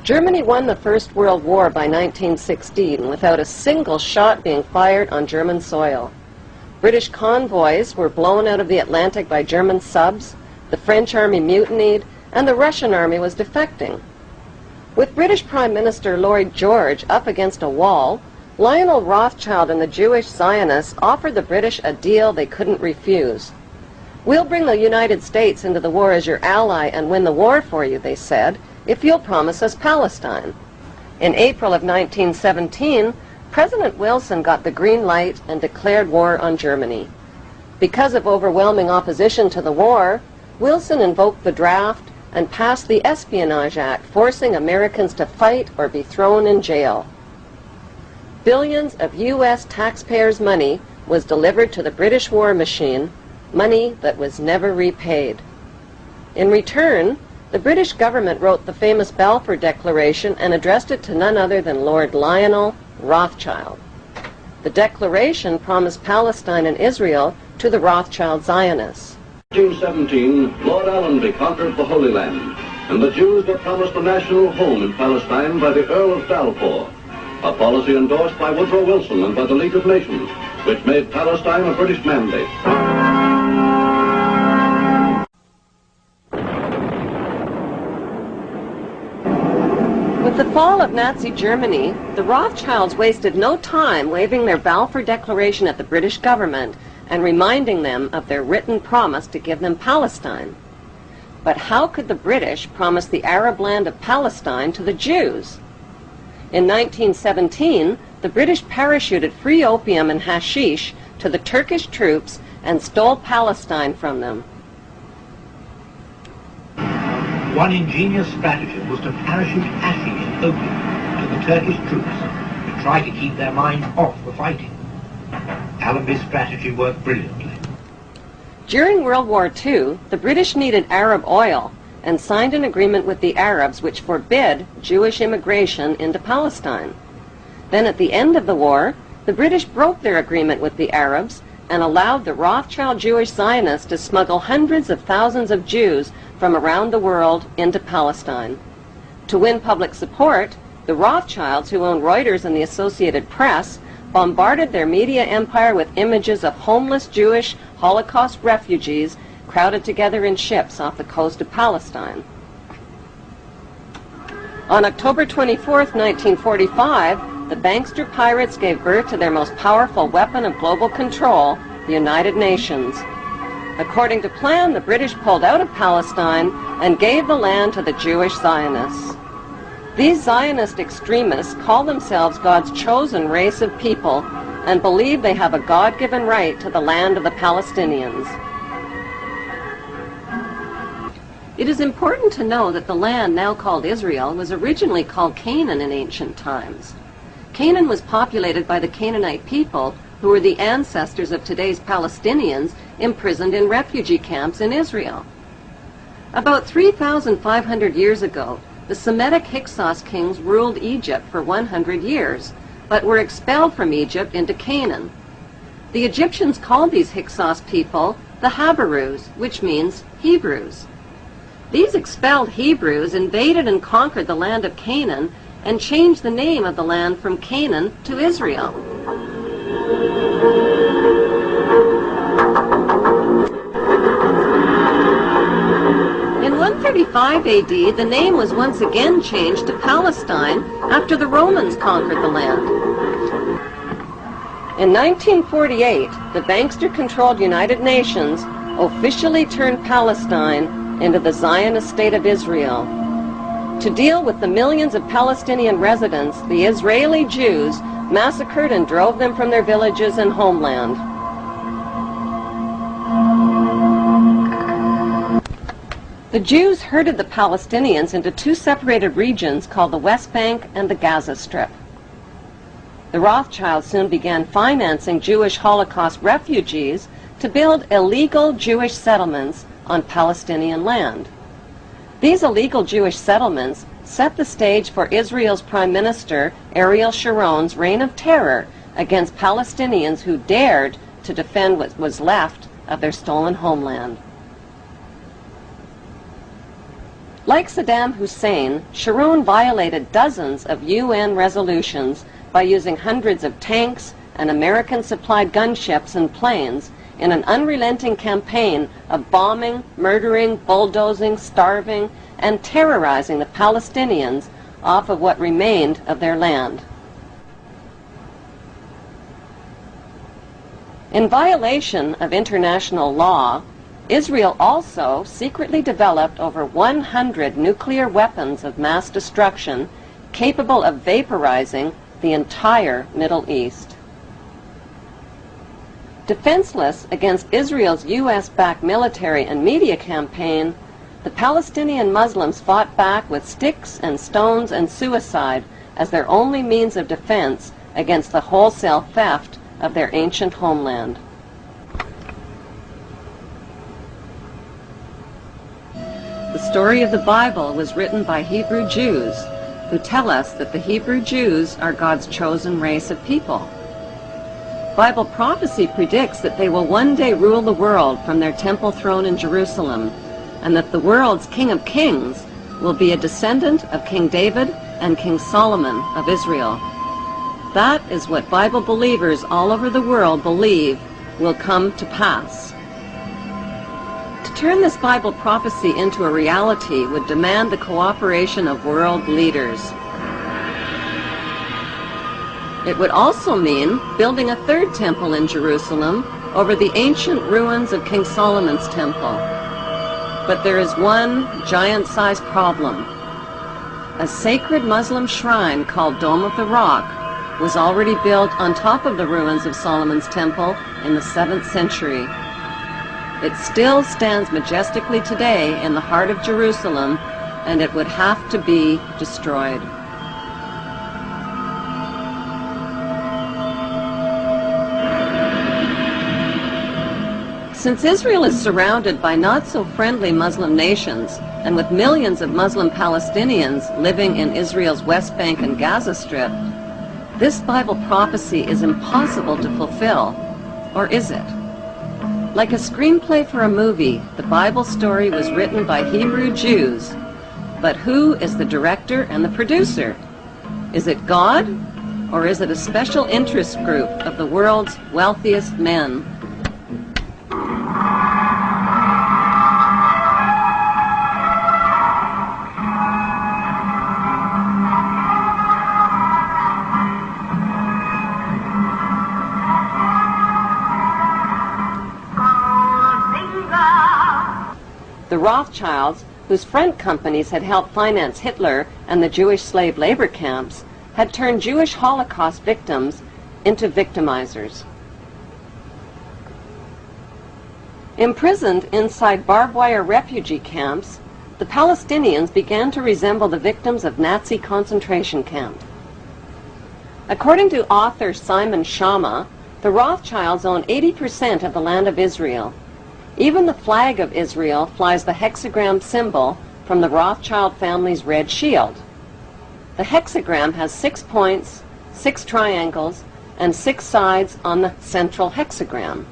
Germany won the First World War by 1916 without a single shot being fired on German soil. British convoys were blown out of the Atlantic by German subs, the French army mutinied, and the Russian army was defecting. With British Prime Minister Lloyd George up against a wall, Lionel Rothschild and the Jewish Zionists offered the British a deal they couldn't refuse. "We'll bring the United States into the war as your ally and win the war for you," they said, "if you'll promise us Palestine." In April of 1917, President Wilson got the green light and declared war on Germany. Because of overwhelming opposition to the war, Wilson invoked the draft and passed the Espionage Act, forcing Americans to fight or be thrown in jail. Billions of U.S. taxpayers' money was delivered to the British war machine, money that was never repaid. In return, the British government wrote the famous Balfour Declaration and addressed it to none other than Lord Lionel Rothschild. The declaration promised Palestine and Israel to the Rothschild Zionists. In 1917, Lord Allenby conquered the Holy Land, and the Jews were promised a national home in Palestine by the Earl of Balfour, a policy endorsed by Woodrow Wilson and by the League of Nations, which made Palestine a British mandate. With the fall of Nazi Germany, the Rothschilds wasted no time waving their Balfour Declaration at the British government and reminding them of their written promise to give them Palestine. But how could the British promise the Arab land of Palestine to the Jews? In 1917, the British parachuted free opium and hashish to the Turkish troops and stole Palestine from them. One ingenious stratagem was to parachute hashish and opium to the Turkish troops to try to keep their minds off the fighting. Allenby's strategy worked brilliantly. During World War II, the British needed Arab oil and signed an agreement with the Arabs which forbid Jewish immigration into Palestine. Then at the end of the war, the British broke their agreement with the Arabs and allowed the Rothschild Jewish Zionists to smuggle hundreds of thousands of Jews from around the world into Palestine. To win public support, the Rothschilds, who owned Reuters and the Associated Press, bombarded their media empire with images of homeless Jewish Holocaust refugees crowded together in ships off the coast of Palestine. On October 24, 1945, the bankster pirates gave birth to their most powerful weapon of global control, the United Nations. According to plan, the British pulled out of Palestine and gave the land to the Jewish Zionists. These Zionist extremists call themselves God's chosen race of people and believe they have a God-given right to the land of the Palestinians. It is important to know that the land now called Israel was originally called Canaan in ancient times. Canaan was populated by the Canaanite people, who were the ancestors of today's Palestinians imprisoned in refugee camps in Israel. About 3,500 years ago, the Semitic Hyksos kings ruled Egypt for 100 years, but were expelled from Egypt into Canaan. The Egyptians called these Hyksos people the Habarus, which means Hebrews. These expelled Hebrews invaded and conquered the land of Canaan and changed the name of the land from Canaan to Israel. In 135 AD, the name was once again changed to Palestine after the Romans conquered the land. In 1948, the bankster-controlled United Nations officially turned Palestine into the Zionist State of Israel. To deal with the millions of Palestinian residents, the Israeli Jews massacred and drove them from their villages and homeland. The Jews herded the Palestinians into two separated regions called the West Bank and the Gaza Strip. The Rothschilds soon began financing Jewish Holocaust refugees to build illegal Jewish settlements on Palestinian land. These illegal Jewish settlements set the stage for Israel's Prime Minister Ariel Sharon's reign of terror against Palestinians who dared to defend what was left of their stolen homeland. Like Saddam Hussein, Sharon violated dozens of UN resolutions by using hundreds of tanks and American-supplied gunships and planes in an unrelenting campaign of bombing, murdering, bulldozing, starving, and terrorizing the Palestinians off of what remained of their land. In violation of international law, Israel also secretly developed over 100 nuclear weapons of mass destruction capable of vaporizing the entire Middle East. Defenseless against Israel's U.S.-backed military and media campaign, the Palestinian Muslims fought back with sticks and stones and suicide as their only means of defense against the wholesale theft of their ancient homeland. The story of the Bible was written by Hebrew Jews, who tell us that the Hebrew Jews are God's chosen race of people. Bible prophecy predicts that they will one day rule the world from their temple throne in Jerusalem, and that the world's King of Kings will be a descendant of King David and King Solomon of Israel. That is what Bible believers all over the world believe will come to pass. To turn this Bible prophecy into a reality would demand the cooperation of world leaders. It would also mean building a third temple in Jerusalem over the ancient ruins of King Solomon's temple. But there is one giant-sized problem. A sacred Muslim shrine called Dome of the Rock was already built on top of the ruins of Solomon's temple in the 7th century. It still stands majestically today in the heart of Jerusalem, and it would have to be destroyed. Since Israel is surrounded by not-so-friendly Muslim nations, and with millions of Muslim Palestinians living in Israel's West Bank and Gaza Strip, this Bible prophecy is impossible to fulfill. Or is it? Like a screenplay for a movie, the Bible story was written by Hebrew Jews. But who is the director and the producer? Is it God, or is it a special interest group of the world's wealthiest men? The Rothschilds, whose front companies had helped finance Hitler and the Jewish slave labor camps, had turned Jewish Holocaust victims into victimizers. Imprisoned inside barbed wire refugee camps, the Palestinians began to resemble the victims of Nazi concentration camp. According to author Simon Schama, the Rothschilds own 80% of the land of Israel. Even the flag of Israel flies the hexagram symbol from the Rothschild family's red shield. The hexagram has 6 points, 6 triangles, and 6 sides on the central hexagram.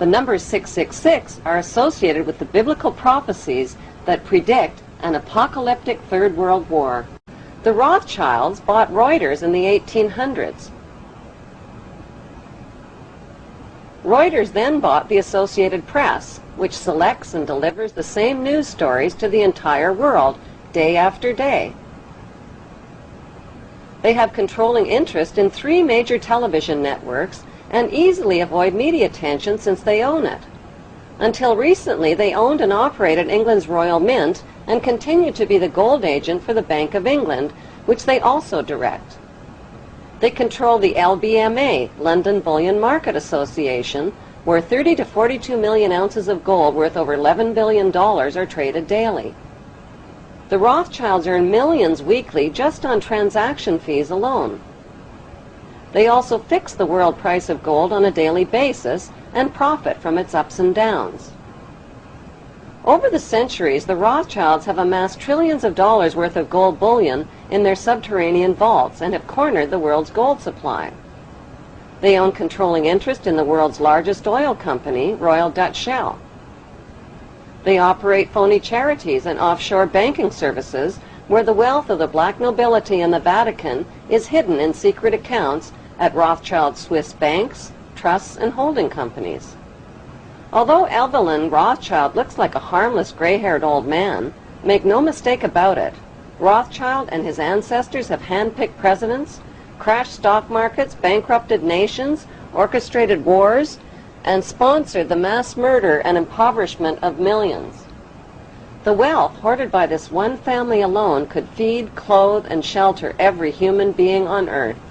The numbers 666 are associated with the biblical prophecies that predict an apocalyptic Third World War. The Rothschilds bought Reuters in the 1800s. Reuters then bought the Associated Press, which selects and delivers the same news stories to the entire world, day after day. They have controlling interest in 3 major television networks and easily avoid media attention since they own it. Until recently, they owned and operated England's Royal Mint and continue to be the gold agent for the Bank of England, which they also direct. They control the LBMA, London Bullion Market Association, where 30 to 42 million ounces of gold worth over $11 billion are traded daily. The Rothschilds earn millions weekly just on transaction fees alone. They also fix the world price of gold on a daily basis and profit from its ups and downs. Over the centuries, the Rothschilds have amassed trillions of dollars worth of gold bullion in their subterranean vaults and have cornered the world's gold supply. They own controlling interest in the world's largest oil company, Royal Dutch Shell. They operate phony charities and offshore banking services where the wealth of the black nobility in the Vatican is hidden in secret accounts at Rothschilds Swiss banks, trusts, and holding companies. Although Evelyn Rothschild looks like a harmless gray-haired old man, make no mistake about it, Rothschild and his ancestors have handpicked presidents, crashed stock markets, bankrupted nations, orchestrated wars, and sponsored the mass murder and impoverishment of millions. The wealth hoarded by this one family alone could feed, clothe, and shelter every human being on earth.